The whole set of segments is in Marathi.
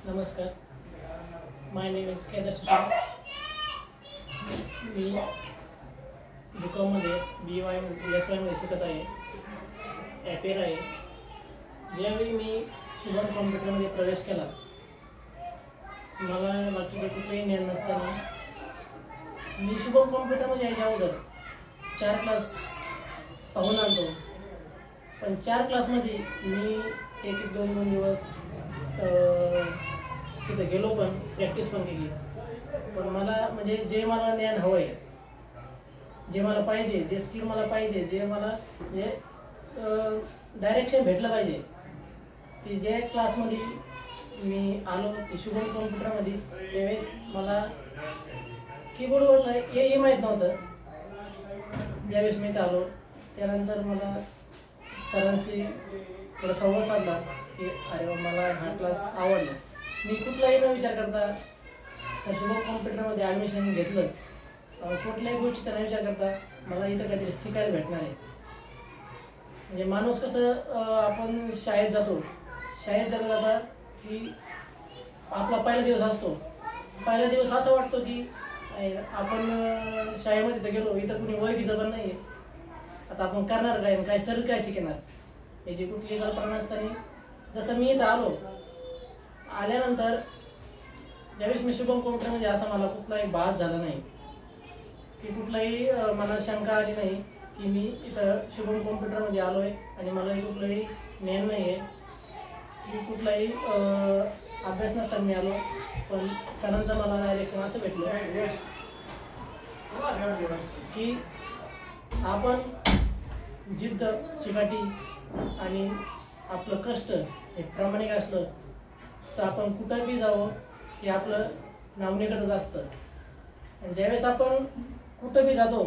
नमस्कार. My name is Kedar Sushant. मी बीकॉममध्ये BY मध्ये शिकत आहे. ॲपेर आहे. ज्यावेळी मी शुभम कॉम्प्युटरमध्ये प्रवेश केला, मला बाकीचे कुठेही ज्ञान नसताना मी शुभम कॉम्प्युटरमध्ये यायच्या अगोदर 4 क्लास पाहून आणतो. पण 4 क्लासमध्ये मी 1-2 दिवस तिथे गेलो, पण प्रॅक्टिस पण केली. पण मला म्हणजे जे मला ज्ञान हवं आहे, जे मला पाहिजे, जे स्किल मला पाहिजे, जे मला जे डायरेक्शन भेटलं पाहिजे, ती जे क्लासमध्ये मी आलो ती शुभम कॉम्प्युटरमध्ये, त्यावेळेस मला कीबोर्डवर हे माहीत नव्हतं. ज्यावेळेस मी इथं आलो त्यानंतर मला सरांशी थोडा संवाद साधला की अरे मला हा क्लास आवडला. मी कुठलाही न विचार करता शुभम कॉम्प्युटरमध्ये ॲडमिशन घेतलं. कुठल्याही गोष्टीचा न विचार करता मला इथं काहीतरी शिकायला भेटणार आहे. म्हणजे माणूस कसं आपण शाळेत जातो, शाळेत जाता की आपला पहिला दिवस असतो. पहिला दिवस असं वाटतो की आपण शाळेमध्ये तर गेलो, इथं कुणी ओळखीचं पण नाही आहे. आता आपण करणार काय सर काय शिकणार याची कुठली कल्पना नसताना जसं मी इथं आल्यानंतर ज्यावेळेस मी शुभम कॉम्प्युटरमध्ये असं मला कुठलाही भास झाला नाही की कुठलाही मनात शंका आली नाही की मी इथं शुभम कॉम्प्युटरमध्ये आलो आहे आणि मला कुठलंही ज्ञान नाही आहे की कुठलाही अभ्यास नसताना मी आलो. पण सरांचं मला डायरेक्शन असं भेटलं की आपण जिद्द, चिकाटी आणि आपलं कष्ट हे प्रामाणिक असलं तर आपण कुठंही जावं की आपलं नाव निघतच असतं. आणि ज्यावेळेस आपण कुठं बी जातो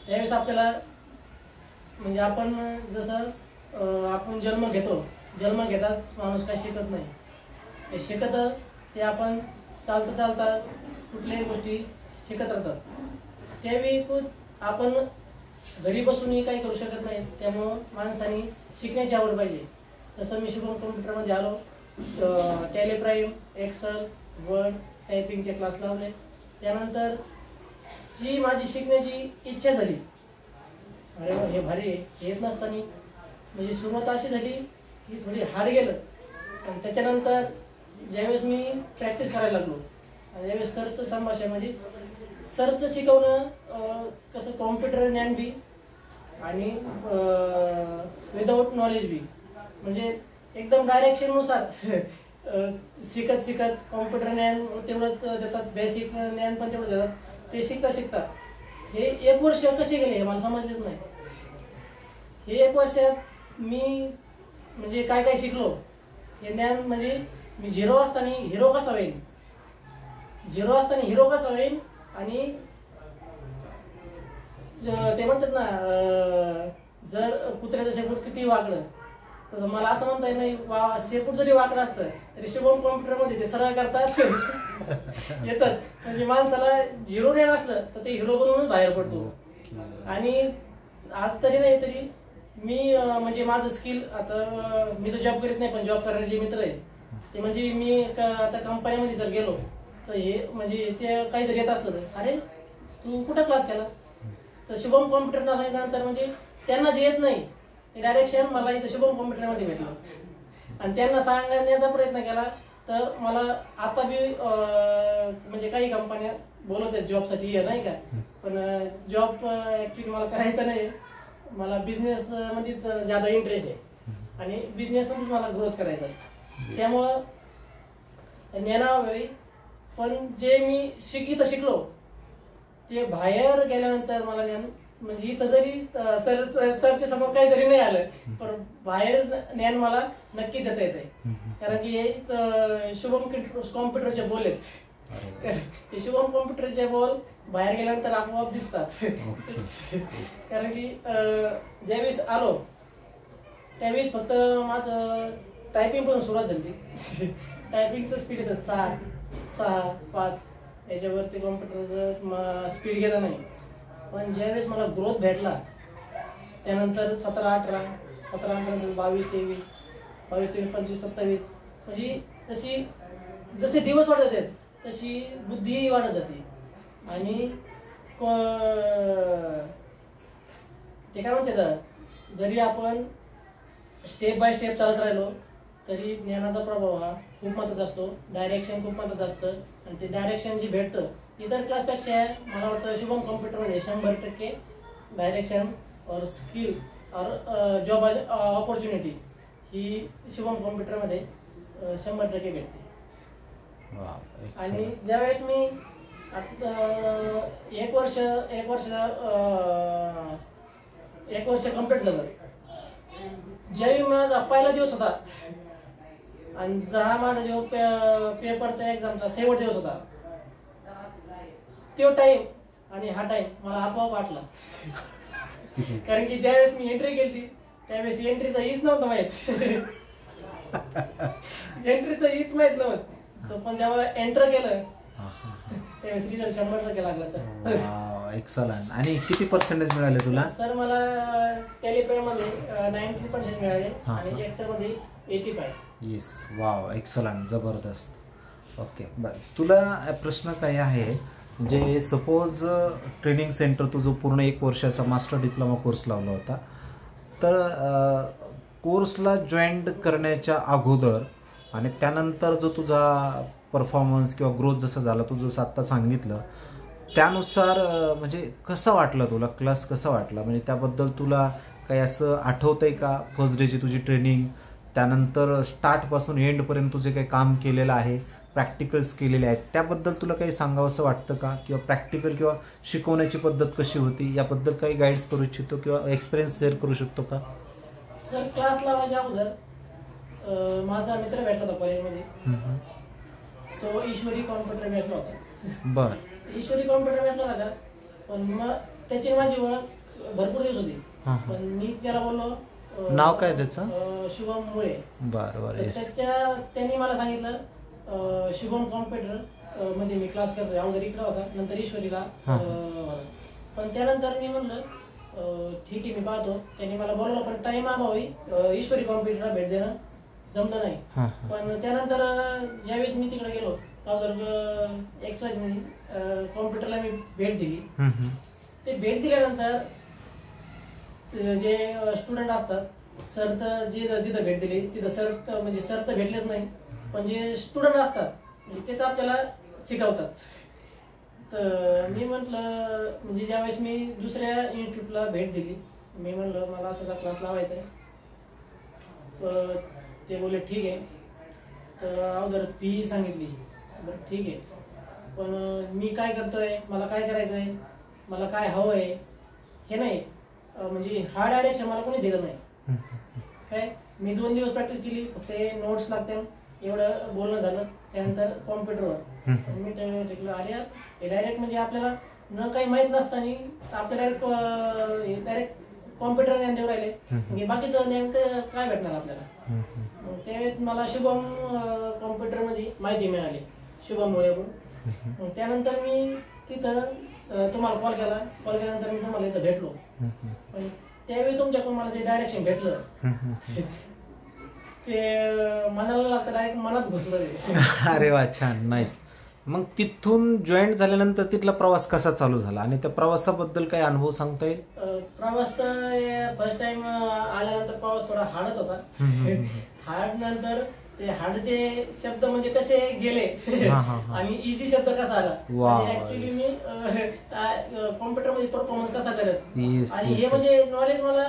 त्यावेळेस आपल्याला म्हणजे आपण जसं आपण जन्म घेतो, जन्म घेताच माणूस काही शिकत नाही. हे शिकत ते आपण चालता कुठल्याही गोष्टी शिकत राहतात. त्यावेळी आपण घरी बसूनही काही करू शकत नाही. त्यामुळं माणसाने शिकण्याची आवड पाहिजे. तसं मी शुभम कॉम्प्युटरमध्ये आलो, टेलिप्राईम, एक्सेल, वर्ड, टायपिंगचे क्लास लावले. त्यानंतर जी माझी शिकण्याची इच्छा झाली, अरे हे भारी आहे, येत नसताना म्हणजे सुरुवात अशी झाली की थोडी हार्ड गेलं. आणि त्याच्यानंतर ज्यावेळेस मी प्रॅक्टिस करायला लागलो, ज्यावेळेस सरचं संभाषण म्हणजे सरचं शिकवणं कसं कॉम्प्युटर ज्ञान बी आणि विदाऊट नॉलेज बी म्हणजे एकदम डायरेक्शननुसार शिकत कॉम्प्युटर ज्ञान तेवढंच देतात, बेसिक ज्ञान पण तेवढं देतात. ते शिकता हे 1 वर्ष कसे गेले हे मला समजलेच नाही. हे 1 वर्षात मी म्हणजे काय शिकलो हे ज्ञान म्हणजे मी झिरो असताना हिरो कसा होईल आणि ते म्हणतात ना जर कुत्र्याचं शेपूट किती वाकडं तसं मला असं म्हणता येत नाही. शेपूट जरी वाकडं असतं तरी शुभम कॉम्प्युटरमध्ये ते सरळ करतात येतात. म्हणजे माणसाला हिरो ज्ञान असलं तर ते हिरो बनवूनच बाहेर पडतो. आणि आज तरी नाही तरी मी म्हणजे माझं स्किल आता मी तर जॉब करीत नाही, पण जॉब करणारे जे मित्र आहेत ते म्हणजे मी आता कंपनीमध्ये जर गेलो तर हे म्हणजे ते काही जर येत असलं तर अरे तू कुठं क्लास केला, तर शुभम कॉम्प्युटरला सांगितल्यानंतर म्हणजे त्यांना जे येत नाही ते डायरेक्शन मला इथं शुभम कॉम्प्युटरमध्ये भेटलं. आणि त्यांना सांगण्याचा प्रयत्न केला तर मला आता बी म्हणजे काही कंपन्या बोलवत आहेत जॉबसाठी नाही का. पण जॉब ॲक्च्युली मला करायचं नाही, मला बिझनेसमध्येच जादा इंटरेस्ट आहे आणि बिझनेसमध्येच मला ग्रोथ करायचा आहे. त्यामुळं ज्ञानावेळी पण जे मी इथं शिकलो ते बाहेर गेल्यानंतर मला ज्ञान म्हणजे इथं जरी सरच्या समोर काही जरी नाही आलं पण बाहेर ज्ञान मला नक्कीच देता येत आहे. कारण की हे शुभम कॉम्प्युटरचे बोल आहेत. हे शुभम कॉम्प्युटरचे बोल बाहेर गेल्यानंतर आपोआप दिसतात. कारण की ज्यावेळेस आलो त्यावेळेस फक्त माझं टायपिंग पण सुरुवात झाली. टायपिंगचं स्पीड येतं 7, 6, 5 याच्यावरती कॉम्प्युटरचं स्पीड गेलं नाही. पण ज्यावेळेस मला ग्रोथ भेटला त्यानंतर 17, 18 नंतर 22, 23, 25, 26, 27 म्हणजे जसे दिवस वाढत आहेत तशी बुद्धी वाढत जाते. आणि ते काय म्हणते, जरी आपण स्टेप बाय स्टेप चालत राहिलो तरी ज्ञानाचा प्रभाव हा खूप महत्त्वाचा असतो. डायरेक्शन खूप महत्त्वाचं असतं. आणि ते डायरेक्शन जे भेटतं इतर क्लासपेक्षा मला वाटतं शुभम कॉम्प्युटरमध्ये 100% डायरेक्शन और स्किल और जॉब ऑपॉर्च्युनिटी ही शुभम कॉम्प्युटरमध्ये 100% भेटते. आणि ज्यावेळेस मी एक वर्ष कम्प्लीट झालं, ज्यावेळी माझा पहिला दिवस होता आणि हा माझा जो पेपरचा एक्झामचा शेवट दिवस होता, तो टाइम आणि हा टाइम मला आपोआप वाटला. कारण की ज्यावेळेस मी एंट्री केली त्यावेळेस एंट्रीचा ईच नव्हता माहित. एंट्रीचा ईच माहित नव्हतं. पण जेव्हा एंटर केलं त्यावेळेस रिझल्ट 100% लागला सर. एक्सलंट. आणि किती पर्सेंटेज मिळाले तुला? सर मला टॅलिप्राइम मध्ये 90% मिळाले आणि एक्सेल मध्ये 85. येस. वाव, एक्सलंट, जबरदस्त. ओके, बरं, तुला प्रश्न काय आहे, म्हणजे सपोज ट्रेनिंग सेंटर तुझं पूर्ण 1 वर्षाचा मास्टर डिप्लोमा कोर्स लावला होता, तर कोर्सला जॉईन करण्याच्या अगोदर आणि त्यानंतर जो तुझा परफॉर्मन्स किंवा ग्रोथ जसा झाला, तू जसं आत्ता सांगितलं त्यानुसार म्हणजे कसं वाटलं तुला, क्लास कसा वाटला, म्हणजे त्याबद्दल तुला काही असं आठवतंय का? फर्स्ट डेची तुझी ट्रेनिंग, त्यानंतर स्टार्टपासून एंडपर्यंत तुझे काही काम केलेलं आहे, प्रॅक्टिकल्स केलेले आहेत, त्याबद्दल तुला काही सांगावंसं वाटतं का? किंवा प्रॅक्टिकल किंवा शिकवण्याची पद्धत कशी होती याबद्दल काही गाईड्स करू इच्छितो किंवा एक्सपिरियन्स शेअर करू शकतो का? सर, क्लास लावायच्या अगोदर माझा मित्र भेटला होता कॉलेजमध्ये, तो ईश्वरी कॉम्प्युटर भेटला होता. बर. ईश्वरी कॉम्प्युटर भेटला होता का, पण मग त्याची माझी ओळख भरपूर दिवस होती. पण मी त्याला बोललो, नाव काय त्याचं? शुभम मुळे. बरं बरं. त्यांनी मला सांगितलं शुभम कॉम्प्युटर मध्ये मी क्लास करतो. अगोदर इकडे होता, नंतर ईश्वरीला. पण त्यानंतर मी म्हणलं ठीक आहे, मी पाहतो. त्यांनी मला बोलवलं, पण टाइम अभावी ईश्वरी कॉम्प्युटरला भेट देणं जमलं नाही. पण त्यानंतर ज्यावेळेस मी तिकडे गेलो अगोदर एक्सवाईज म्हणजे कॉम्प्युटरला मी भेट दिली. ते भेट दिल्यानंतर जे स्टुडंट असतात, सर तर जिथं भेट दिली तिथं सर तर भेटलेच नाही, पण जे स्टुडंट असतात म्हणजे तेच आपल्याला शिकवतात. तर मी म्हटलं, म्हणजे ज्यावेळेस मी दुसऱ्या इन्स्टिट्यूटला भेट दिली, मी म्हटलं मला असा क्लास लावायचा आहे. ते बोलले ठीक आहे. तर अगोदर फी सांगितली. बरं ठीक आहे, पण मी काय करतोय, मला काय करायचं आहे, मला काय हवं आहे हे नाही, म्हणजे हा डायरेक्शन मला कोणी दिलं नाही. काय मी 2 दिवस प्रॅक्टिस केली, फक्त नोट्स लागते एवढं बोलणं झालं. त्यानंतर कॉम्प्युटरवर मी टेकलं, अरे यार हे डायरेक्ट म्हणजे आपल्याला न काही माहीत नसताना आपल्याला डायरेक्ट कॉम्प्युटर ज्ञान देऊ राहिले, म्हणजे बाकीचं नेमकं काय भेटणार आपल्याला. त्यावेळेस मला शुभम कॉम्प्युटरमध्ये माहिती मिळाली शुभम मुळेकडून. त्यानंतर मी तिथं तुम्हाला कॉल केल्यानंतर मी तुम्हाला इथं भेटलो. पण त्यावेळी तुमच्याकडून मला जे डायरेक्शन भेटलं ते मनाला लागतं, डायरेक्ट मनात घुसलं. अरे वा, छान, नाईस. मग तिथून जॉईन झाल्यानंतर तिथला प्रवास कसा चालू झाला आणि त्या प्रवासाबद्दल काही अनुभव सांगता येईल? प्रवास तर फर्स्ट टाइम आल्यानंतर प्रवास थोडा हार्डच होता. हार्ड नंतर ते हार्डचे शब्द म्हणजे कसे गेले आणि इझी शब्द कसा आला, ऍक्च्युली मी कॉम्प्युटर मध्ये परफॉर्मन्स कसा करत, आणि हे म्हणजे नॉलेज मला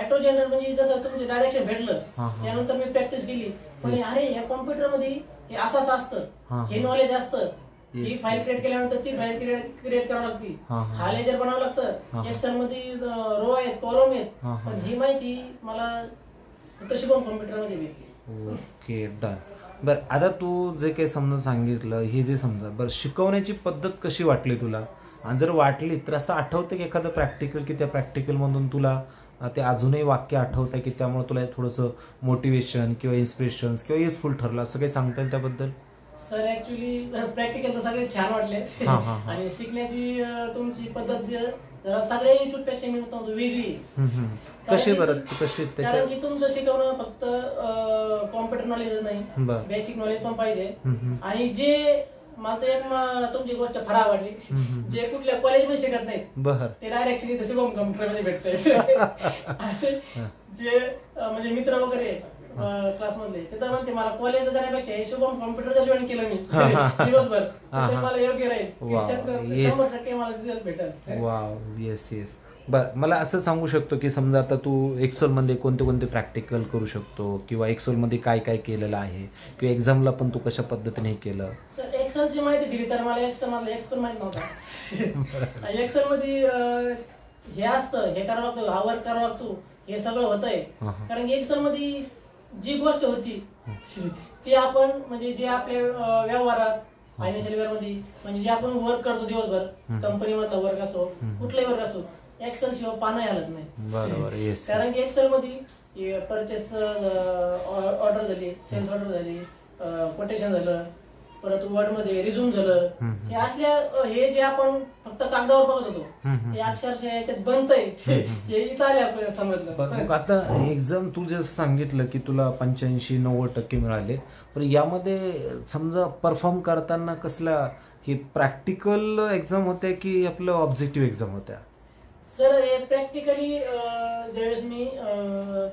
ऍटो जनरल म्हणजे जसं तुमचे डायरेक्शन भेटलं त्यानंतर मी प्रॅक्टिस केली. पण अरे या कॉम्प्युटर मध्ये हे असं असतं, हे नॉलेज असतं, ही फाईल क्रिएट केल्यानंतर ती फाईल क्रिएट करावी लागते, हा लेजर बनावं लागतं, एक्सेल मध्ये रो आहेत, कॉलम आहेत. पण ही माहिती मला शुभम कॉम्प्युटर मध्ये भेटली. Okay, done. बरं, आता तू जे काही समजा सांगितलं, हे जे समजा, बरं शिकवण्याची पद्धत कशी वाटली तुला, आणि जर वाटली तर असं आठवतं की एखादं प्रॅक्टिकल की त्या प्रॅक्टिकलमधून तुला ते अजूनही वाक्य आठवतंय की त्यामुळे तुला थोडंसं मोटिवेशन किंवा इन्स्पिरेशन किंवा युजफुल ठरलं, असं काही सांगता येईल त्याबद्दल? सर ऍक्च्युली प्रॅक्टिकल तर सगळे छान वाटले आणि शिकण्याची तुमची पद्धत जरा सगळ्या इन्स्टिट्यूटपेक्षा मी म्हणतो वेगळी आहे. कशी बरं कशी कारण की तुमचं शिकवणं फक्त कॉम्प्युटर नॉलेजच नाही, बेसिक नॉलेज पण पाहिजे. आणि जे मला तर एक तुमची गोष्ट फार आवडली, जे कुठल्या कॉलेजमध्ये शिकत नाही ते डायरेक्ट शुभम कॉम्प्युटर मध्ये भेटतंय. जे म्हणजे मित्र वगैरे क्लास मधले ते तर म्हणते मला कॉलेज जाण्यापेक्षा शुभम कॉम्प्युटर जर जॉईन केलं मी दिवसभर तर मला योग्य राहील, 100% मला रिझल्ट भेटेल. Wow, yes yes. बरं, मला असं सांगू शकतो की समजा आता तू एक्सेलमध्ये कोणते कोणते प्रॅक्टिकल करू शकतो किंवा एक्सेलमध्ये काय काय केलेलं आहे किंवा एक्झामला पण तू कशा पद्धतीने केलं? सर एक्सेलची माहिती दिली तर मला एक्सेल मधला एक्स पण माहित नव्हता. एक्सेल मध्ये हे असतं, हे करावं लागतं, हा वर्क करावं लागतो, हे सगळं होतंय. कारण की एक्सेल मध्ये जी गोष्ट होती ती आपण म्हणजे जे आपल्या व्यवहारात फायनान्शियल वेअर मध्ये म्हणजे जे आपण वर्क करतो दिवसभर, कंपनी मधला वर्क असो कुठलाही वर्क असो, एक्सेल शिवाय पानं हलत नाही. बरोबर. कारण की एक्सेल मध्ये परचेस ऑर्डर झाली, सेल्स ऑर्डर झाली, कोटेशन झालं, परत वर्ड मध्ये रिझ्यूम झालं, हे असल्या हे जे आपण फक्त कागदावर बघत होतो ते अक्षरशः याच्यात बनतंय हे इथं आले आपल्याला समजलं. आता एक्झाम तू जसं सांगितलं की तुला 85-90% मिळाले, पण यामध्ये समजा परफॉर्म करताना कसल्या की प्रॅक्टिकल एक्झाम होत्या की आपलं ऑब्जेक्टिव्ह एक्झाम होत्या? सर हे प्रॅक्टिकली ज्यावेळेस मी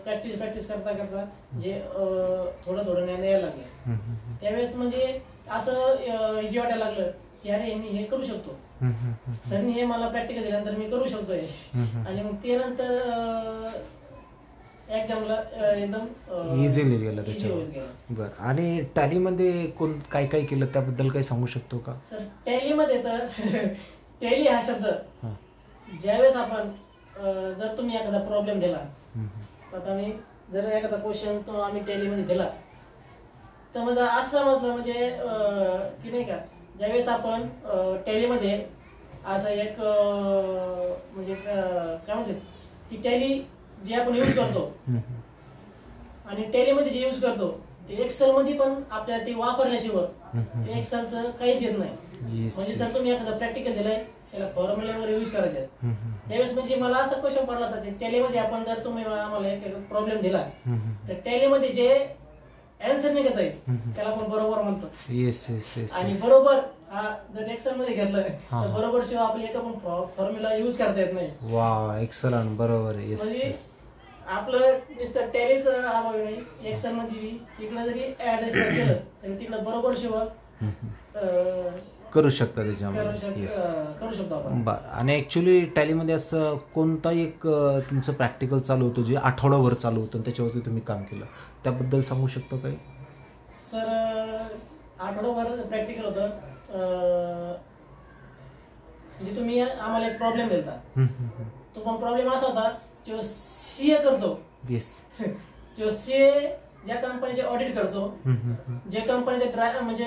प्रॅक्टिस करता करता जे थोडं थोडं ज्ञान यायला लागलं त्यावेळेस म्हणजे असं इजी वाटायला लागलं की अरे मी हे करू शकतो, सरनी हे मला प्रॅक्टिकल दिल्यानंतर मी करू शकतोय. आणि मग ते नंतर एक्झामला एकदम इझिली गेलं त्याच्यावर. बरं, आणि टॅलीमध्ये कोण काय काय केलं त्याबद्दल काही सांगू शकतो का? सर टॅलीमध्ये तर टॅली हा शब्द ज्यावेळेस आपण जर तुम्ही एखादा प्रॉब्लेम दिला तर आम्ही जर एखादा क्वेश्चन तो आम्ही टॅलीमध्ये दिला तर म्हणजे असं समजलं म्हणजे की नाही का, ज्यावेळेस आपण टॅलीमध्ये असं एक म्हणजे काय म्हणतात ती टॅली जी आपण यूज करतो आणि टॅलीमध्ये जे यूज करतो ते एक्सेल मध्ये पण आपल्याला ते वापरल्याशिवाय ते एक्सेलचं काहीच येत नाही. म्हणजे जर तुम्ही एखादा प्रॅक्टिकल दिलाय त्याला फॉर्म्युला वगैरे यूज करायचे त्यावेळेस म्हणजे मला असा क्वेश्चन पडला होता टॅलीमध्ये आपण जर तुम्ही आम्हाला एक प्रॉब्लेम दिला तर टॅलीमध्ये जे आन्सर निघत आहे त्याला आपण बरोबर म्हणतो. आणि बरोबर हा जर एक्सेल मध्ये घेतलं तर बरोबर शिवाय आपली एक पण फॉर्म्युला यूज करता येत नाही. वा, एक्सलंट. बरोबर. म्हणजे आपलं नुसतं टॅलीच हा भाग नाही, एक्सेल मध्ये इकडं जरी ऍडजस्ट केलं तरी तिकडं बरोबर शिवाय करू शकता त्याच्यामध्ये. करू शकतो आपण. बरं, आणि ऍक्च्युली टॅलीमध्ये असं कोणता एक तुमचं प्रॅक्टिकल चालू होतं जे आठवडाभर चालू होतं त्याच्यावरती तुम्ही काम केलं, त्याबद्दल सांगू शकतो काही? सर आठवडाभर प्रॅक्टिकल होतं. म्हणजे तुम्ही आम्हाला एक प्रॉब्लेम दिलता, तो पण प्रॉब्लेम असा होता जो सीए करतो, जो सीए ज्या कंपनीचे ऑडिट करतो, जे कंपनीचे म्हणजे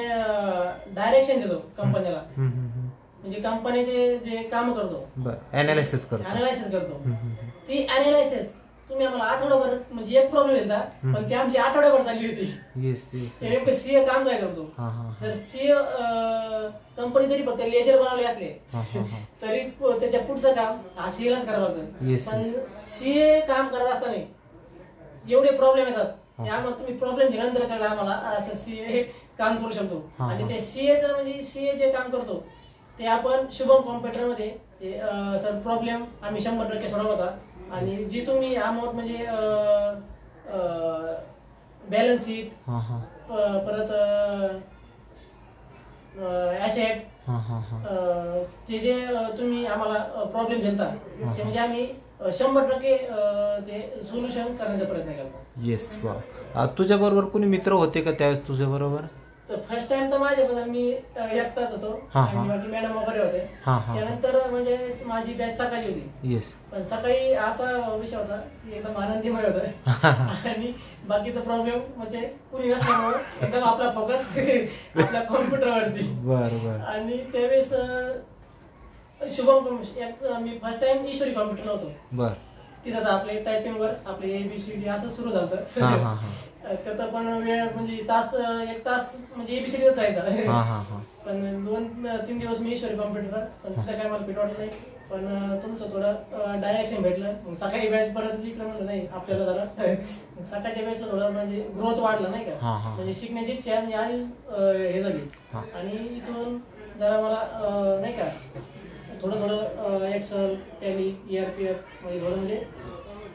डायरेक्शन देतो कंपनीला, म्हणजे कंपनीचे जे काम करतो अनालिसिस करतो ती अनालिसिस तुम्ही आम्हाला आठवडाभर म्हणजे एक प्रॉब्लेम येता पण ती आमची आठवड्याभर चालली होती. सीए काम काय करतो, जर सीए कंपनी जरी फक्त लेजर बनवले असले तरी त्याच्या पुढचं काम हा सीएलाच करावं लागतं. पण सीए काम करत असताना एवढे प्रॉब्लेम येतात त्यामुळे तुम्ही प्रॉब्लेम नंतर कळला आम्हाला असं सीए काम करू शकतो. आणि ते सीएचं म्हणजे सीए जे काम करतो ते आपण शुभम कॉम्प्युटर मध्ये सर प्रॉब्लेम आम्ही 100% सोडवला होता. आणि जी तुम्ही अमाऊंट म्हणजे बॅलन्स शीट परत ऍसेट ते जे तुम्ही आम्हाला प्रॉब्लेम दिलता ते म्हणजे आम्ही 100% ते सोल्युशन करण्याचा प्रयत्न केला. येस. वा, तुझ्या बरोबर कोणी मित्र होते का त्यावेळेस तुझ्या बरोबर? तर फर्स्ट टाइम तर माझ्याबद्दल मी एकटाच होतो आणि बाकी मॅडम वगैरे होते. त्यानंतर म्हणजे माझी बॅच सकाळची होती. पण सकाळी असा विषय होता की एकदम आनंदीमय होता आणि बाकीचा प्रॉब्लेम म्हणजे कुणी नसल्यामुळे एकदम आपला फोकस आपल्या कॉम्प्युटरवरती. आणि त्यावेळेस शुभम मी फर्स्ट टाइम ईश्वरी कॉम्प्युटरला होतो. तिथं आपले टायपिंग वर आपले ABCD असं सुरू झालं. त्यात पण वेळ म्हणजे तास 1 तास म्हणजे एबीसीडीच जायचा. हा हा हा. पण 2-3 दिवस मी ईश्वरी कॉम्प्युटर पण तिथं काय मला पीठ वाटलं नाही. पण तुमचं थोडं डायरेक्शन भेटलं. मग सकाळी बॅच परत इकडे म्हणलं नाही आपल्याला जरा सकाळच्या बॅचला थोडं म्हणजे ग्रोथ वाढला नाही का, म्हणजे शिकण्याची इच्छा म्हणजे हे झाली. आणि इथून जरा मला नाही का थोडं एक्सेल, टॅली, ERPF म्हणजे थोडं म्हणजे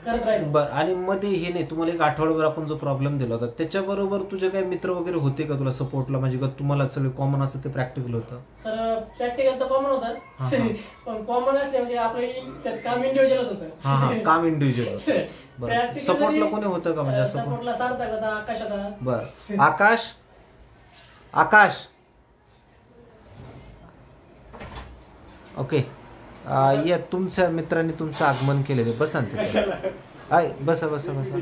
करत राहिलो. बरं. आणि मध्ये हे नाही तुम्हाला एक आठवड्याभर आपण जो प्रॉब्लेम दिला होता त्याच्याबरोबर तुझे काही मित्र वगैरे होते का तुला सपोर्टला, म्हणजे का तुम्हाला सगळे कॉमन असं ते प्रॅक्टिकल होतं? सर प्रॅक्टिकल तर कॉमन होतं पण कॉमन असले म्हणजे आपलं त्यात काम इंडिव्हिज्युअलच होतं. काम इंडिव्हिज्युअल होतं. बरं. सपोर्टला कोणी होतं का? म्हणजे सपोर्टला सार्थक होता, आकाश होता. बरं. आकाश ओके. या तुमच्या मित्रांनी तुमचं आगमन केलेलं आहे. बसा ना. बसा बसा बसा.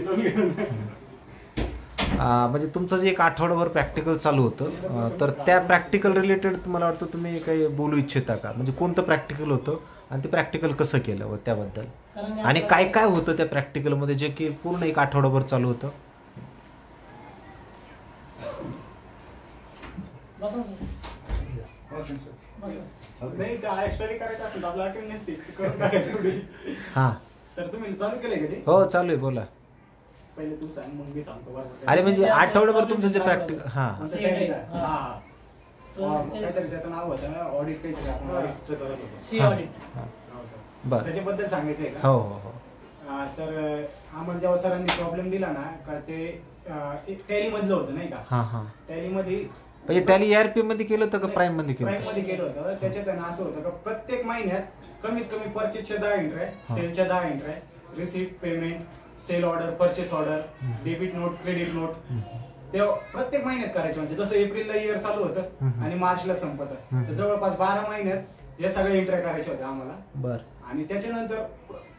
म्हणजे तुमचं जे एक आठवड्याभर प्रॅक्टिकल चालू होतं तर त्या प्रॅक्टिकल रिलेटेड मला वाटतं तुम्ही काही बोलू इच्छिता का? म्हणजे कोणतं प्रॅक्टिकल होतं आणि ते प्रॅक्टिकल कसं केलं व त्याबद्दल आणि काय काय होतं त्या प्रॅक्टिकलमध्ये जे की पूर्ण एक आठवड्याभर चालू होतं? नाही स्टडी करायचं असेल आपला अटेंडन्स करून टाकायचं एवढी. हां तर तुम्ही चालू केलंय का ते? हो चालू आहे. बोला. पहिले तू सांग मग मी सांगतो. अरे म्हणजे आठवड्याभर तुमचं जे प्रॅक्टिकल काहीतरी त्याचं नाव होतं ना ऑडिट काहीतरी आपण ऑडिटचं करत होतो. C audit. बरं. त्याच्याबद्दल सांगायचंय का? हो हो हो. तर आम्हाला जेव्हा सरांनी प्रॉब्लेम दिला ना का ते टॅली मधलं होतं नाही का? हां हां. टॅली मध्ये म्हणजे टॅली ERP मध्ये केलं होतं का प्राईम मध्ये केलं? प्राईम मध्ये केलं होतं. त्याच्यात असं होतं का प्रत्येक महिन्यात कमीत कमी परचेसच्या 10 एंट्री आहे, सेलच्या 10 एंट्री आहे, receipt, payment, sale order, purchase order, debit note, credit note ते प्रत्येक महिन्यात करायचे. म्हणजे जसं एप्रिलला इयर चालू होतं आणि मार्चला संपत तर जवळपास 12 महिन्यात या सगळ्या एंट्री करायच्या होत्या आम्हाला. बरं. आणि त्याच्यानंतर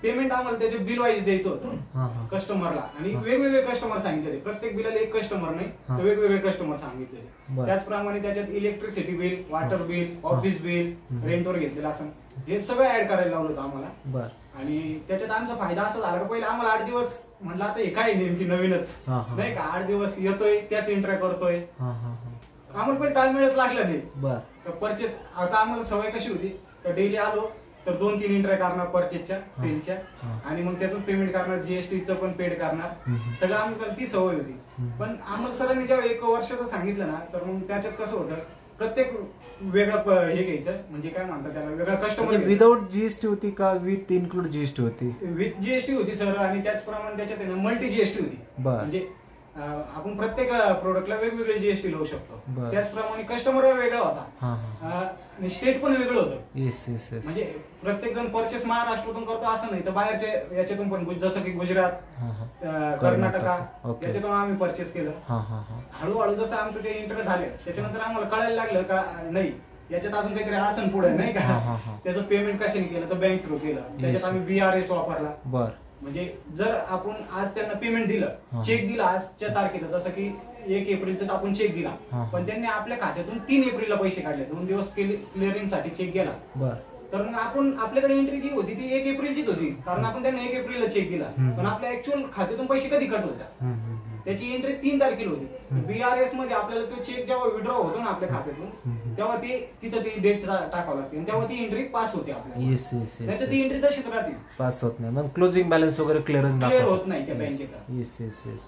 पेमेंट आम्हाला त्याचे बिल वाईज द्यायचं होतं कस्टमरला. आणि वेगवेगळे कस्टमर सांगितले. प्रत्येक बिलाला एक कस्टमर नाही तर वेगवेगळे कस्टमर सांगितले. त्याचप्रमाणे त्याच्यात electricity bill, water bill, office bill, रेंटवर घेतलेलं असं हे सगळं ऍड करायला लावलं होतं आम्हाला. आणि त्याच्यात आमचा फायदा असा झाला की पहिले आम्हाला 8 दिवस म्हटलं आता हे काय नेमकी नवीनच नाही का 8 दिवस येतोय त्याच एंट्री करतोय. आम्हाला पण ताळमेळच लागला नाही. परचेस आता आम्हाला सवय कशी होती तर डेली आलो तर 2-3 एंट्री करणार परचेसच्या, सेलच्या आणि मग त्याचं पेमेंट करणार, जीएसटीचं पण पेड करणार. सगळं आम्हाला ती सवय होती. पण आम्हाला सरांनी जेव्हा 1 वर्षाचं सांगितलं ना तर मग त्याच्यात कसं होतं प्रत्येक वेगळं हे घ्यायचं म्हणजे काय म्हणतात त्याला वेगळा कस्टमर. विदाउट जीएसटी होती का विथ इन्क्लूड जीएसटी होती? विथ जीएसटी होती सर. आणि त्याचप्रमाणे त्याच्यात मल्टी जीएसटी होती. म्हणजे आपण प्रत्येक प्रोडक्टला वेगवेगळे जीएसटी लावू शकतो. त्याचप्रमाणे कस्टमर वेगळा होता आणि स्टेट पण वेगळं होतं. म्हणजे प्रत्येक जण परचेस महाराष्ट्रातून करतो असं नाही तर बाहेरच्या याच्यातून पण जसं की गुजरात, कर्नाटका याच्यातून आम्ही परचेस केलं. हळूहळू जसं आमचं ते इंटरेस्ट झाले त्याच्यानंतर आम्हाला कळायला लागलं का नाही याच्यात अजून काहीतरी आसन पुढे नाही का. त्याचं पेमेंट कशाने केलं तर बँक थ्रू केलं. त्याच्यात आम्ही BRS वापरला. म्हणजे जर आपण आज त्यांना पेमेंट दिलं, चेक दिला आजच्या तारखेला जसं की 1 एप्रिलचा आपण चेक दिला पण त्यांनी आपल्या खात्यातून 3 एप्रिलला पैसे काढले, 2 दिवस क्लिअरिंग साठी चेक गेला तर मग आपण आपल्याकडे एंट्री जी होती ती 1 एप्रिलचीच होती कारण आपण त्यांना 1 एप्रिलला चेक दिला. पण आपल्या ऍक्च्युअल खात्यातून पैसे कधी कट होतात त्याची एंट्री 3 तारखेला होती. BRS मध्ये आपल्याला तो चेक जेव्हा विड्रॉ होतो ना आपल्या खात्यातून तेव्हा ती तिथं ती डेट टाकावं लागते आणि तेव्हा ती एंट्री पास होते आपल्याला. नाही ती एंट्री तशीच राहते, पास होत नाही. मग क्लोजिंग बॅलन्स वगैरे क्लिअर होत नाही त्या बँकेचा.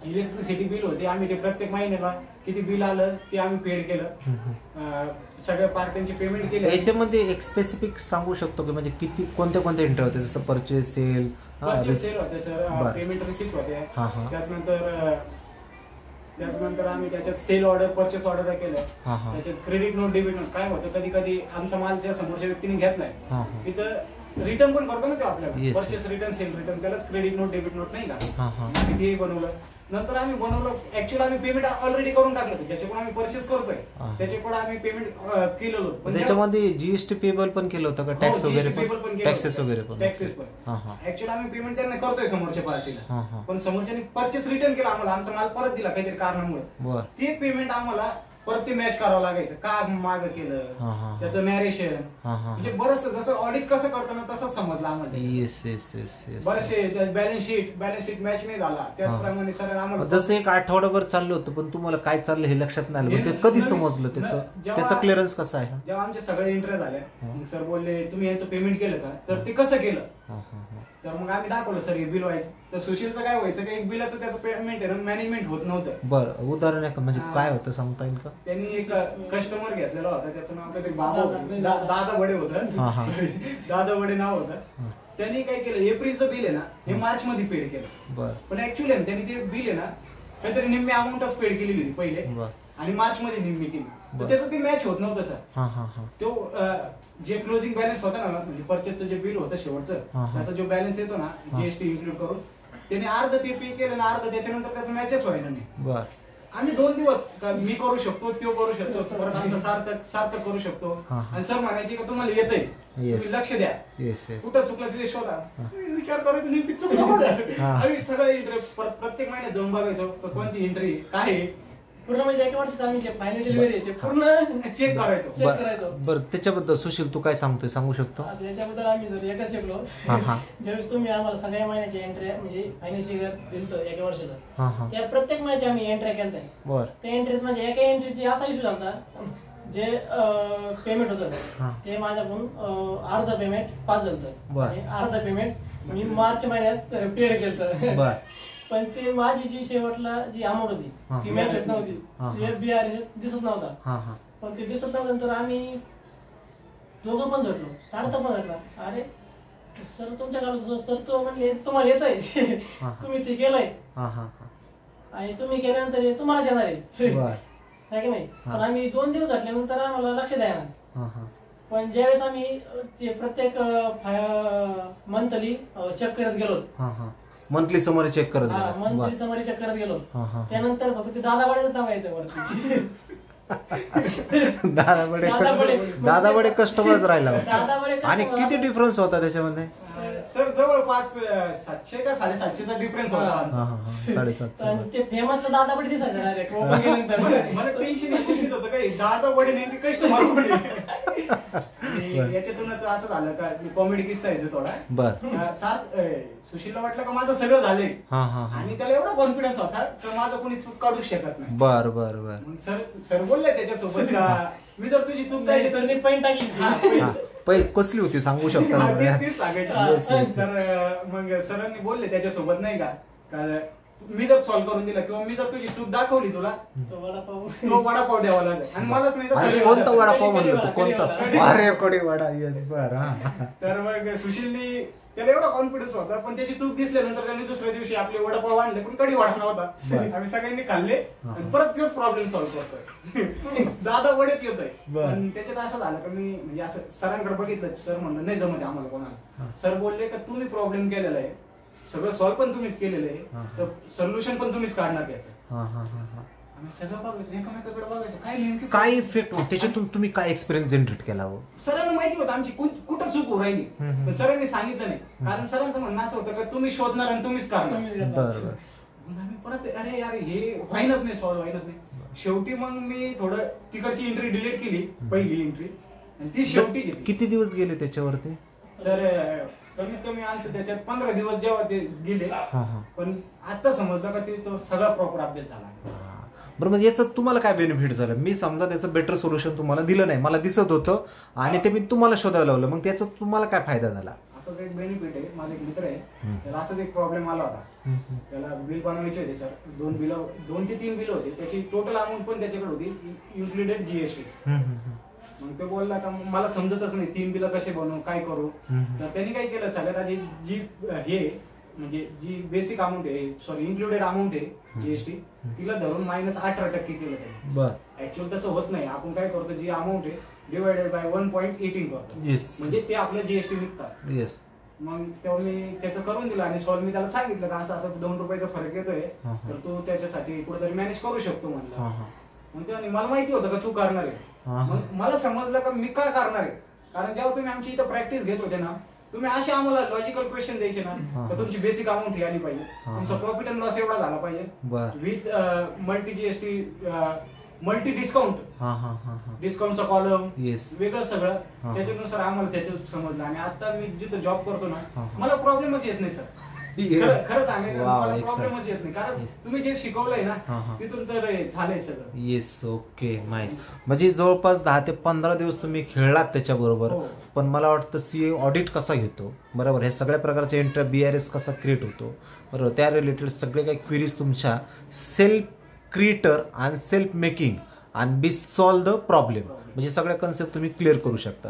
इलेक्ट्रिसिटी बिल होते आम्ही ते प्रत्येक महिन्याला किती बिल आलं ते आम्ही पेड केलं. सगळ्या पार्ट्यांची पेमेंट केली. याच्यामध्ये एक स्पेसिफिक सांगू शकतो की म्हणजे किती कोणत्या कोणत्या एंट्री होते जसं परचेस, सेल होते सर, पेमेंट रिसिप्ट होते. त्याच्यानंतर आम्ही त्याच्यात सेल ऑर्डर, परचेस ऑर्डर केलं. त्याच्यात क्रेडिट नोट, डेबिट नोट. काय होतं कधी कधी आमचा माल ज्या समोरच्या व्यक्तीने घेतलाय तिथं रिटर्न पण करतो ना ते आपल्याला परचेस रिटर्न, सेल रिटर्न त्यालाच क्रेडिट नोट, डेबिट नोट नाही का. ते बनवलं. नंतर आम्ही बनवलं ऍक्च्युअली आम्ही पेमेंट ऑलरेडी करून टाकलं ज्याच्याकडून आम्ही परचेस करतोय त्याच्याकडे आम्ही पेमेंट केलेलं होतं. त्याच्यामध्ये जीएसटी पेबल पण केलं होतं का? टॅक्स वगैरे पण, टॅक्सेस वगैरे पण, टॅक्सेस पण. ऍक्च्युअली आम्ही पेमेंट त्यांना करतोय समोरच्या पार्टीला पण समोरच्याने परचेस रिटर्न केला आम्हाला, आमचा माल परत दिला काहीतरी कारणामुळे. ते पेमेंट आम्हाला परत ते मॅच करावं लागायचं, का मागं केलं, त्याचं नॅरेशन, म्हणजे बरंच जसं ऑडिट कसं करतो ना तसंच समजलं आम्हाला. Yes yes yes yes. बरेचसे बॅलन्स शीट मॅच नाही झाला, त्याचप्रमाणे सगळं आम्हाला जसं एक आठवडाभर चाललं होतं पण तुम्हाला काय चाललं हे लक्षात नाही आलं, ते कधी समजलं त्याचं क्लिअरन्स कसं आहे? जेव्हा आमचे सगळे इंटरेस्ट झाले, मग सर बोलले तुम्ही यांचं पेमेंट केलं का, तर ते कसं केलं, तर मग आम्ही दाखवलं सर हे बिल व्हायचं. तर सुशीलचं काय व्हायचं की एक बिलाचं त्याचं पेमेंट आहे ना मॅनेजमेंट होत नव्हतं. बरं, उदाहरण आहे का, म्हणजे काय होतं सांगता येईल का? त्यांनी एक कस्टमर घेतलेला होता, त्याचं नाव काहीतरी बाबा होतं, दादा बडे होतं, दादा बडे नाव होतं. त्यांनी काय केलं, एप्रिलचं बिल आहे ना हे मार्च मध्ये पेड केलं. बरं. पण ऍक्च्युअली त्यांनी ते बिल आहे ना काहीतरी निम्मी अमाऊंटच पेड केलेली होती पहिले, आणि मार्च मध्ये निम्मी केली, तर त्याचं ते मॅच होत नव्हतं सर. तो जे क्लोजिंग बॅलन्स होता ना, म्हणजे परचेसचं जे बिल होतं शेवटचं, त्याचा जो बॅलन्स येतो ना जीएसटी इन्क्लूड करून, त्याने अर्ध ते पे केलं ना, अर्ध त्याच्यानंतर त्याचं मॅचच व्हायला नाही. आम्ही 2 दिवस मी करू शकतो, तो करू शकतो, परत आमचं सार्थक करू शकतो, आणि सर म्हणायचे की तुम्हाला येतंय, तुम्ही लक्ष द्या, कुठं चुकलं तिथे शोधा, विचार करायचं नेमकी चुकलं. आम्ही सगळं एंट्री प्रत्येक महिन्यात जाऊन बघायचो कोणती एंट्री काय आहे, पूर्ण म्हणजे 1 वर्षाचं आम्ही फायनान्शियल वेळ आहे ते पूर्ण चेक करायचो. बरं, त्याच्याबद्दल सुशील तू काय सांगतोय, सांगू शकतो? याच्याबद्दल आम्ही जर एकच शिकलो, ज्यावेळेस तुम्ही आम्हाला सगळ्या महिन्याच्या एंट्र्या म्हणजे फायनान्शियल दिलतो 1 वर्षाचा, त्या प्रत्येक महिन्याच्या आम्ही एंट्र्या केल्या. बरं. त्या एंट्रीत म्हणजे एका एंट्रीची असा इश्यू झाला, जे पेमेंट होतं ते माझ्याकडून अर्ध पेमेंट पास झालं आणि अर्ध पेमेंट मी मार्च महिन्यात पेड केलं. पण ते माझी जी शेवटला जी अमाऊंट होती ती मॅचच नव्हती, एफबीआर दिसत नव्हता. पण ते दिसत नव्हतं तर आम्ही दोघं पण झटलो, सार्थ पण झटला. अरे सर तुमच्या गावात सर तो म्हणले तुम्हाला येत आहे, तुम्ही ते केलंय आणि तुम्ही केल्यानंतर तुम्हालाच येणार आहे की नाही. पण आम्ही 2 दिवस झटल्यानंतर आम्हाला लक्ष द्यायला. पण ज्यावेळेस आम्ही ते प्रत्येक मंथली चेक करत गेलो, मंथली समरी चेक करत मंथली समरी चेक करत गेलो, त्यानंतर फक्त ते दादा बडेच नाव यायचं वरती. दादा बडे कस्टमरच राहिला. आणि किती डिफरन्स होता त्याच्यामध्ये? सर जवळपास 700 का 750चा डिफरन्स होता. 750. ते फेमस दादा बडे दिसायचं डायरेक्ट. मला टेन्शन होतं काही दादा बडे नेमकी कस्टमर. याच्यातूनच असं झालं का कॉमेडी किस्सा आहे थोडा. सुशीलला वाटलं का माझं सगळं झालंय आणि त्याला एवढा कॉन्फिडन्स होता तर माझं कोणी चूक काढूच शकत नाही. बर बर बर. सर बोलले त्याच्यासोबत का मी जर तुझी चूक नाही सरनी पॉइंट टाकली. कसली होती सांगू शकता? तर मग सरांनी बोलले त्याच्यासोबत नाही का मी जर सॉल्व्ह करून दिला किंवा मी जर तुझी चूक दाखवली तुला तो वडापाव द्यावा लागेल. आणि मलाच नाही तर कोणता वडापाव म्हणलो तू? कोणता? अरे कडी वडा. येस बर. तर मग सुशीलनी त्याला एवढा कॉन्फिडन्स होता पण त्याची चूक दिसल्यानंतर त्यांनी दुसऱ्या दिवशी आपले वडापाव आणले पण कडी वडा नव्हता. आम्ही सगळ्यांनी खाल्ले आणि परत तोच प्रॉब्लेम सॉल्व्ह करतोय. दादा वडेच येतोय. पण त्याच्यात असं झालं का मी म्हणजे असं सरांकडे बघितलं. सर म्हणलं नाही जमत आम्हाला कोणाला. सर बोलले का तुम्ही प्रॉब्लेम केलेला आहे सगळं सॉल्व्ह पण तुम्हीच केलेलं आहे तर सोल्युशन पण तुम्हीच काढणार याचं. काय इफेक्ट त्याच्यातून तुम्ही काय एक्सपिरियन्स जनरेट केला? सरांना माहिती होतं आमची कुठं चूक हो राहिली पण सरांनी सांगितलं नाही. कारण सरांचं म्हणणं असं होतं का तुम्ही शोधणार आणि तुम्हीच करणार. बरोबर. आम्ही परत अरे यार हे व्हायनच नाही सॉल्व्ह व्हायनच नाही. शेवटी मग मी थोडं तिकडची एंट्री डिलीट केली पहिली एंट्री आणि ती शेवटी घेतली. किती दिवस गेले त्याच्यावरती? सर कमीत कमी आमचं त्याच्यात 15 दिवस जेव्हा ते गेले पण आता समजलं का ते तो सगळा प्रॉपर अभ्यास झाला. बरं म्हणजे याचं तुम्हाला काय बेनिफिट झालं? मी समजा त्याचं बेटर सोल्युशन तुम्हाला दिलं नाही मला दिसत होतं आणि ते मी तुम्हाला शोधायला लावलं मग त्याचा तुम्हाला काय फायदा झाला? असं एक बेनिफिट आहे. माझा एक मित्र आहे त्याला असंच एक प्रॉब्लेम आला होता. त्याला बिल बनवायचे होते सर 2 ते 3 बिल होते. त्याची टोटल अमाऊंट पण त्याच्याकडे होती इन्क्लुडेड जीएसटी. मग ते बोलला का मला समजतच नाही 3 बिल कसे बनवू काय करू. तर त्यांनी काय केलं सगळ्यात आधी जी हे म्हणजे जी बेसिक अमाऊंट आहे सॉरी इन्क्लुडेड अमाऊंट आहे जीएसटी तिला धरून -18% केलं त्यांनी. ऍक्च्युअल तसं होत नाही. आपण काय करतो जी अमाऊंट आहे डिवायडेड बाय 1.18 करतो म्हणजे ते आपलं जीएसटी निघतात. मग तेव्हा मी त्याचं करून दिलं आणि सॉल्व्ह मी त्याला सांगितलं का असं असं 2 रुपयाचा फरक येतोय तर तू त्याच्यासाठी कुठेतरी मॅनेज करू शकतो म्हणलं. मग तेव्हा मला माहिती होतं का तू करणार आहे. मग मला समजलं का मी काय करणार आहे. कारण जेव्हा तुम्ही आमची इथं प्रॅक्टिस घेत होते ना तुम्ही असे आम्हाला लॉजिकल क्वेश्चन द्यायचे ना तर तुमची बेसिक अमाऊंट ही आली पाहिजे तुमचा प्रॉफिट अँड लॉस एवढा झाला पाहिजे with multi GST multi discount, हा हा हा हा डिस्काउंटचा कॉलम, येस वेगळं सगळं. हा. त्याच्यानुसार आम्हाला त्याच्यात समजलं. आणि आता मी जिथं जॉब करतो हा, ना, हा. मला प्रॉब्लेमच येत नाही सर. खरं सांगायचं Wow, मला excellent. प्रॉब्लेमच येत नाही, कारण तुम्ही जे शिकवलंय हा, ना हा. तिथून तर झालंय सगळं. Yes okay nice. म्हणजे जवळपास 10 ते 15 दिवस तुम्ही खेळलात त्याच्याबरोबर. हो. पण मला वाटतं सीए ऑडिट कसा घेतो बरोबर, हे सगळ्या प्रकारचे एंट्री BRS कसा क्रिएट होतो बरोबर, त्या रिलेटेड सगळे काही क्वेरीज तुमच्या सेल्फ क्रिएटर आणि सेल्फ मेकिंग आणि बी सॉल्व द प्रॉब्लेम, म्हणजे सगळ्या कन्सेप्ट तुम्ही क्लिअर करू शकता.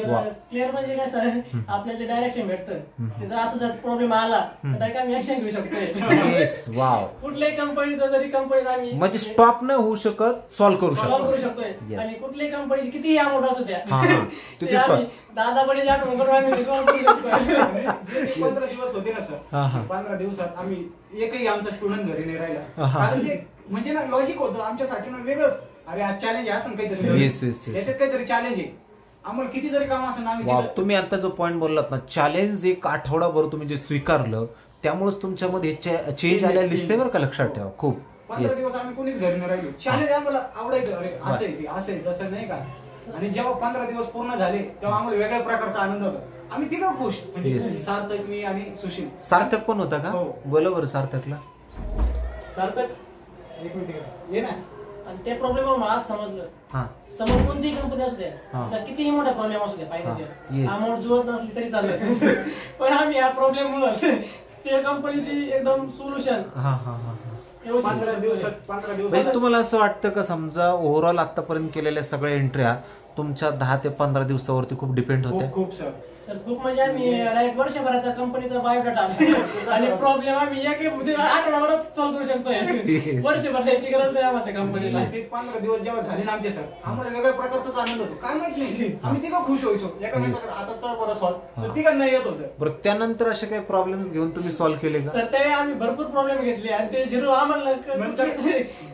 वा क्लिअर म्हणजे कसं आहे, आपल्याला जे डायरेक्शन भेटतं त्याचा असं जर प्रॉब्लेम आला तर direct आम्ही ऍक्शन घेऊ शकतो. Yes wow. कुठल्याही कंपनीचा जरी कंपनीत आम्ही म्हणजे स्टॉप न होऊ शकत, सॉल्व्ह करू सॉल्व्ह करू शकतो. शकतोय. Yes. आणि कुठल्याही कंपनीची कितीही अमाऊंट असू द्या, हा, हा. ते तिथे आम्ही solve. दादापणे आठवण करून आम्ही solve करू शकतो. आणि जे ते 15 दिवस होते ना हा, हा. सर, 15 दिवसात आम्ही एकही आमचा स्टुडंट घरी नाही राहिला. हा, हा. कारण ते म्हणजे ना लॉजिक होतं आमच्यासाठी ना वेगळंच. अरे आज चॅलेंज आहे असं काहीतरी, Yes, yes, yes. याच्यात काहीतरी चॅलेंज आहे. आम्हाला किती जरी काम असेल ना आम्ही वा, तिथं- तुम्ही आता जो पॉईंट बोललात ना, चॅलेंज एक आठवडाभर तुम्ही जे स्वीकारलं त्यामुळेच तुमच्यामध्ये चेंज आलेला दिसते बरं का, लक्षात ठेवा. खूप 15 येस दिवस आम्ही कोणीच घरी नाही राहिलो. चॅलेंज आम्हाला आवडायचं. अरे असं आहे ते, असं आहे तसं नाही का. आणि जेव्हा 15 दिवस पूर्ण झाले तेव्हा आम्हाला वेगळ्या प्रकारचा आनंद होता. आम्ही तिघं खुश, म्हणजे Yes. सार्थक, मी आणि सुशील. सार्थक पण होता का? हो. बोला बरं सार्थकला. सार्थक एक मिनिट इकडे ये ना. आणि त्या प्रॉब्लेम मला आज समजलं, हा समोर कोणतीही कंपनी असू द्या, हा. त्याचा कितीही मोठा प्रॉब्लेम असू द्या, Yes. पाहिजे अमाऊंट जुळत नसली तरी चालत, पण आम्ही या प्रॉब्लेम मुळे त्या कंपनीची एकदम सोल्युशन हा हा हा 15 दिवसात म्हणजे तुम्हाला असं वाटतं का, समजा ओव्हरऑल आतापर्यंत केलेल्या सगळ्या एंट्र्या तुमच्या 10 ते 15 दिवसावरती खूप डिपेंड होत्या? खूप खूप सर. सर खूप म्हणजे आम्ही डायरेक्ट वर्षभराचा कंपनीचा बायोडाटा आणि प्रॉब्लेम आम्ही एक आठवड्याभरात सॉल्व्ह करू शकतोय. वर्षभर द्यायची गरज नाही आम्हाला कंपनीला. ते 15 दिवस जेव्हा झाले ना आमचे सर, आम्हाला वेगळ्या प्रकारचाच आनंद होतो. काय माहित नाही, आम्ही तिघं खुश व्हायचो. एकामेकाकडे आता तर बरं सॉल्व्ह, तिघांना येत होतं. बरं, त्यानंतर असे काही प्रॉब्लेम्स घेऊन तुम्ही सॉल्व्ह केले का? सर त्यावेळी आम्ही भरपूर प्रॉब्लेम घेतले आणि ते झिरो आम्हाला नंतर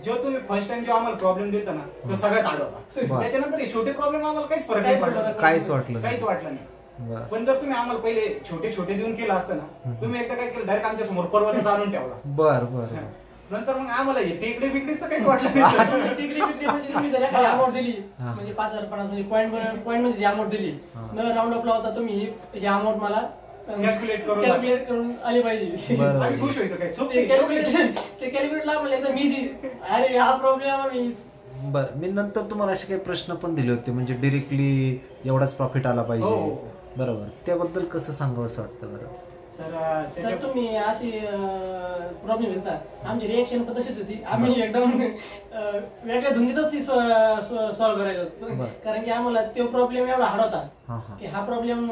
जो तुम्ही फर्स्ट टाइम जेव्हा आम्हाला प्रॉब्लेम देता ना, तो सगळ्यात आड होता. बरं. त्याच्यानंतर हे छोटे प्रॉब्लेम आम्हाला काहीच फरक नाही पडला. काहीच वाटलं काहीच वाटलं नाही. बरं. पण जर तुम्ही आम्हाला पहिले छोटे छोटे देऊन केलं असतं ना, तुम्ही एकदा काय केलं, डायरेक्ट आमच्या समोर पर्वतच आणून ठेवला. बर बर नंतर मग आम्हाला हे टेकडे बिकडीचं काहीच वाटलं नाही. तिकडे म्हणजे तुम्ही जर एखादी अमाऊंट दिली, हा. म्हणजे 5,050 म्हणजे पॉईंट मध्ये जी अमाऊंट दिली, न राऊंड अप लावता तुम्ही ही अमाऊंट मला Calculate करून आली पाहिजे. बरं. आम्ही खुश व्हायचो काय ते कॅल्क्युलेटला आम्हाला एकदम इझी. अरे हा प्रॉब्लेम आम्ही बर. मी नंतर तुम्हाला असे काही प्रश्न पण दिले होते, म्हणजे डिरेक्टली एवढाच प्रॉफिट आला पाहिजे, हो. बरोबर, त्याबद्दल कसं सांगावं असं वाटतं बरं? सर तुम्ही अशी प्रॉब्लेम येता, आमची रिएक्शन पण तशीच होती. आम्ही एकदम वेगळ्या धुंदीतच ती सॉल्व्ह करायचो, कारण की आम्हाला तो प्रॉब्लेम एवढा हार्ड होता की हा प्रॉब्लेम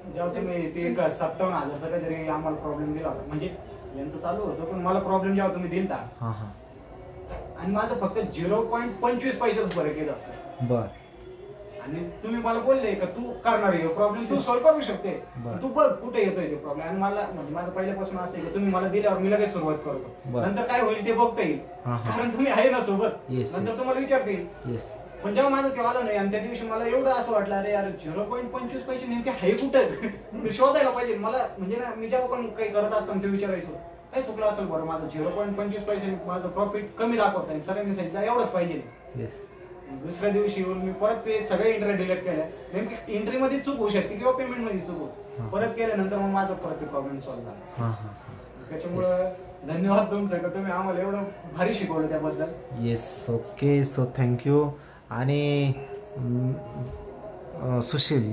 जेव्हा तुम्ही ते 57,000चा काहीतरी आम्हाला प्रॉब्लेम दिला होता, म्हणजे यांचं चालू होतं, पण मला प्रॉब्लेम जेव्हा तुम्ही दिलता आणि माझं फक्त 0.25 पैशाच फरक येत असं. बर. आणि तुम्ही मला बोलले का तू करणार आहे प्रॉब्लेम, तू सॉल्व्ह करू शकते, तू बघ कुठे येतोय ते प्रॉब्लेम. आणि मला म्हणजे माझं पहिल्यापासून असं आहे की तुम्ही मला दिल्यावर मी लगेच सुरुवात करतो, नंतर काय होईल ते बघता येईल, कारण तुम्ही आहे ना सोबत. नंतर तुम्हाला विचारता येईल. पण जेव्हा माझं ते आलं नाही, आणि त्या दिवशी मला एवढं असं वाटलं, अरे यार 0.25 पैसे नेमके आहे कुठं, शोधायला पाहिजे मला. म्हणजे ना मी जेव्हा पण काही करत असताना ते विचारायचो, काय चुकलं असेल बरं माझं, 0.25 पैसे माझं प्रॉफिट कमी दाखवत आहे. सरांनी सांगितलं एवढंच पाहिजे. दुसऱ्या दिवशी येऊन मी परत ते सगळे एंट्री डिलीट केल्या. नेमकी एंट्री मध्ये चूक होऊ शकते किंवा पेमेंट मध्ये चूक होऊ, परत केल्यानंतर मग माझा परत प्रॉब्लेम सॉल्व्ह झाला. त्याच्यामुळे धन्यवाद तुमचं का तुम्ही आम्हाला एवढं भारी शिकवलं त्याबद्दल. Yes okay, so thank you. आणि सुशील,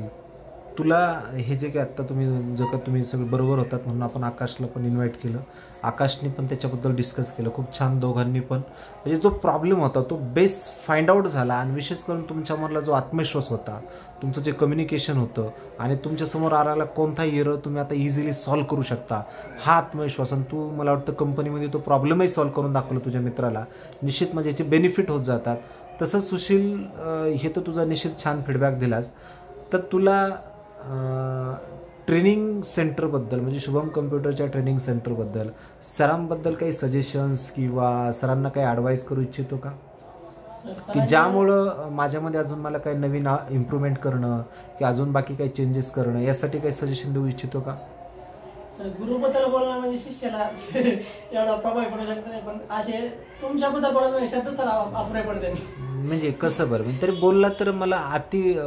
तुला हे जे काही आत्ता तुम्ही जर का तुम्ही सगळे बरोबर होतात म्हणून आपण आकाशला पण इन्व्हाइट केलं, आकाशने पण त्याच्याबद्दल डिस्कस केलं खूप छान. दोघांनी पण म्हणजे जो प्रॉब्लेम होता तो बेस फाइंड आउट झाला, आणि विशेष करून तुमच्यामधला जो आत्मविश्वास होता, तुमचं जे कम्युनिकेशन होतं, आणि तुमच्यासमोर आलेला कोणताही एरर तुम्ही आता इझिली सॉल्व्ह करू शकता, हा आत्मविश्वास. आणि तू मला वाटतं कंपनीमध्ये तो प्रॉब्लेमही सॉल्व्ह करून दाखवलं तुझ्या मित्राला, निश्चित म्हणजे याचे बेनिफिट होत जातात. तसंच सुशील, हे तर तुझा निश्चित छान फीडबॅक दिलास. तर तुला ट्रेनिंग सेंटरबद्दल, म्हणजे शुभम कम्प्युटरच्या ट्रेनिंग सेंटरबद्दल, सरांबद्दल काही सजेशन्स किंवा सरांना काही ॲडवाईस करू इच्छितो का, की ज्यामुळं माझ्यामध्ये अजून मला काही नवीन इम्प्रूव्हमेंट करणं, की अजून बाकी काही चेंजेस करणं, यासाठी काही सजेशन देऊ इच्छितो का? सर गुरुबद्दल बोलणं म्हणजे शिष्याला एवढा प्रभावी पडू शकत नाही, पण असे तुमच्याबद्दल बोलणं म्हणजे शब्द सर अपुरे पडते. म्हणजे कसं बरं तरी बोलला तर मला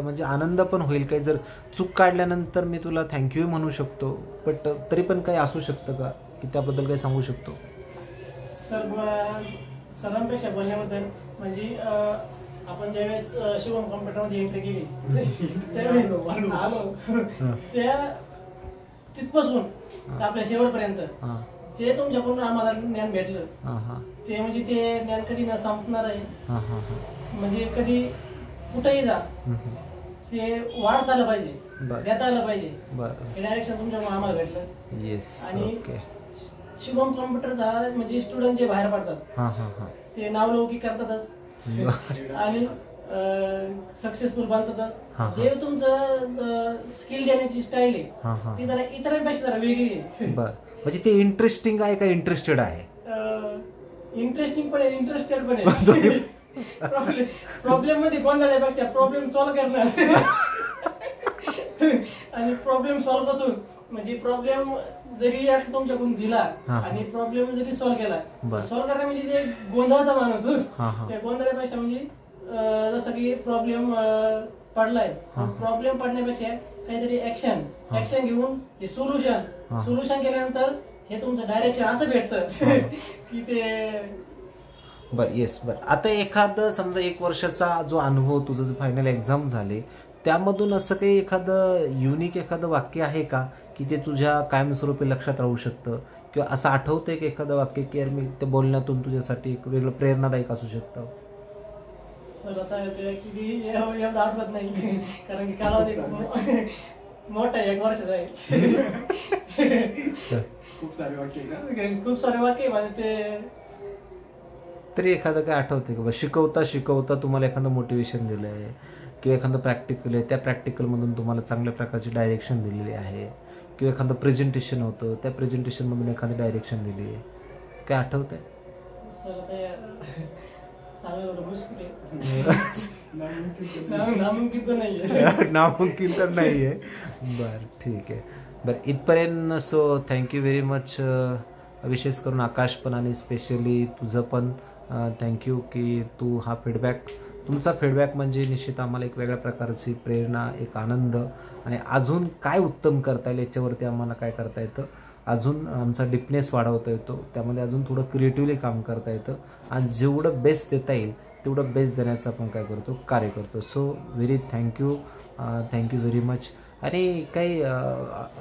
म्हणजे आनंद पण होईल. काही जर चूक काढल्यानंतर मी तुला थँक्यू म्हणू शकतो, बट तरी पण काही असू शकतं का की त्याबद्दल काही सांगू शकतो? सर सरांपेक्षा बोलण्याबद्दल म्हणजे आपण ज्यावेळेस शिवम कॉम्प्युटरमध्ये एंट्री केली त्यावेळेस आलो त्या तिथपासून आपल्या शेवटपर्यंत जे तुमच्याकडून आम्हाला ज्ञान भेटलं ते म्हणजे ते ज्ञान कधी न संपणार आहे. म्हणजे कधी कुठेही जा ते वाढत आलं पाहिजे, देता आलं पाहिजे, हे डायरेक्शन तुमच्याकडून आम्हाला भेटलं. आणि शुभम कॉम्प्युटरचा म्हणजे स्टुडंट जे बाहेर पडतात ते नावलौकिक करतातच आणि सक्सेसफुल बनतातच. जे तुमचं स्किल देण्याची स्टाईल आहे ती जरा इतरांपेक्षा जरा वेगळी आहे. म्हणजे ते इंटरेस्टिंग आहे का इंटरेस्टेड आहे? इंटरेस्टिंग पण आहे, इंटरेस्टेड पण आहे. प्रॉब्लेम मध्ये गोंधळण्यापेक्षा प्रॉब्लेम सॉल्व्ह करणं आणि प्रॉब्लेम सॉल्व्ह कसून म्हणजे प्रॉब्लेम जरी तुमच्याकडून दिला आणि प्रॉब्लेम जरी सॉल्व्ह केला, सॉल्व्ह करणं म्हणजे जे गोंधळाचा माणूस त्या गोंधळापेक्षा म्हणजे जसं की प्रॉब्लेम पडलाय, प्रॉब्लेम पडण्यापेक्षा काहीतरी ऍक्शन घेऊन ते सोल्युशन केल्यानंतर हे तुमचं डायरेक्शन असं भेटतं की ते बरं. येस बरं. आता एखादं समजा 1 वर्षाचा जो अनुभव तुझं जे फायनल एक्झाम झाले त्यामधून असं काही एखादं युनिक एखादं वाक्य आहे का की ते तुझ्या कायमस्वरूपी लक्षात राहू शकतं, किंवा असं आठवतंय की एखादं वाक्य की यार मी ते बोलण्यातून तुझ्यासाठी एक वेगळं प्रेरणादायक असू शकतं? सर आता एवढं आठवत नाही कारण की कालावधी मोठा 1 वर्षाचा आहे. खूप सारे वाक्य माझे ते. तरी एखादं काय आठवते का शिकवता तुम्हाला एखादं मोटिवेशन दिलं आहे किंवा एखादं प्रॅक्टिकल आहे, त्या प्रॅक्टिकलमधून तुम्हाला चांगल्या प्रकारची डायरेक्शन दिलेली आहे, किंवा एखादं प्रेझेंटेशन होतं त्या प्रेझेंटेशनमधून एखादी डायरेक्शन दिली आहे, काय आठवतंय? नामुमकिन तर नाहीये. बरं ठीक आहे. बरं इथपर्यंत. So thank you very much. विशेष करून आकाश पण आणि स्पेशली तुझं पण थँक्यू की तू हा तुमचा फीडबॅक म्हणजे निश्चित आम्हाला एक वेगळ्या प्रकारची प्रेरणा, एक आनंद आणि अजून काय उत्तम करता येईल याच्यावरती आम्हाला काय करता येतं, अजून आमचा डिपनेस वाढवता येतो, त्यामध्ये अजून थोडं क्रिएटिव्हली काम करता येतं आणि जेवढं बेस्ट देता येईल तेवढं बेस्ट देण्याचं आपण काय करतो, कार्य करतो. So very thank you very much. आणि काही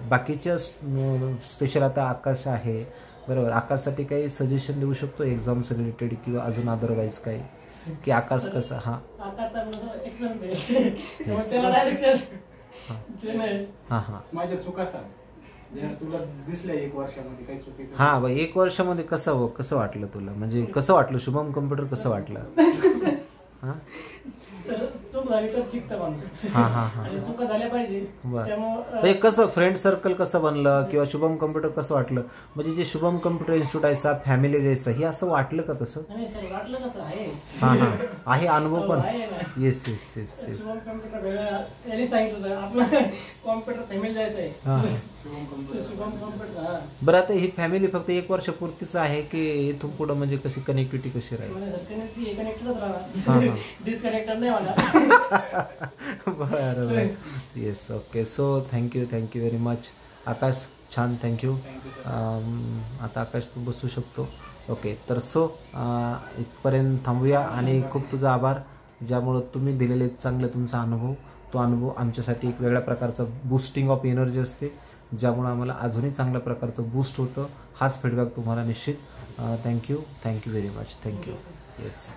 बाकीच्या स्पेशल आता आकाश आहे बरोबर, आकाशसाठी काही सजेशन देऊ शकतो एक्झाम्स रिलेटेड किंवा अजून अदरवाईज काही की आकाश कसं? माझ्या चुका सांग तुला दिसल्या 1 वर्षामध्ये काही चुकीचं? 1 वर्षामध्ये कसं वाटलं तुला, म्हणजे कसं वाटलं शुभम कम्प्युटर कसं वाटलं? चूक झाली तर शिकतं माणूस आणि चुका झाल्या पाहिजे. त्यामुळे कसं फ्रेंड सर्कल कसं बनलं किंवा शुभम कम्प्युटर कसं वाटलं, म्हणजे जे शुभम कम्प्युटर इन्स्टिट्यूट आहे फॅमिली जैसा हे असं वाटलं का? तसं वाटलं कसं आहे अनुभव पण. येस शुभम कम्प्युटर यांनी सांगितलं आपलं कॉम्प्युटर फॅमिली जायचं आहे. शुभम कॉम्प्युटर. बरं आता ही फॅमिली फक्त 1 वर्षापुरतीच आहे की इथून पुढं म्हणजे कशी कनेक्टिव्हिटी कशी राहील? कनेक्टेडच राहणार, डिस्कनेक्टेड नाही होणार. बरं. Yes okay. So thank you very much Akash. छान थँक्यू. आता आकाश तू बसू शकतो. ओके तर सो इथपर्यंत थांबूया आणि खूप तुझा आभार ज्यामुळं तुम्ही दिलेले चांगले तुमचा अनुभव, तो अनुभव आमच्यासाठी एक वेगळ्या प्रकारचा बूस्टिंग ऑफ एनर्जी असते ज्यामुळं आम्हाला अजूनही चांगल्या प्रकारचं बूस्ट होतं. हाच फीडबॅक तुम्हाला निश्चित. Thank you very much. Thank you. Yes.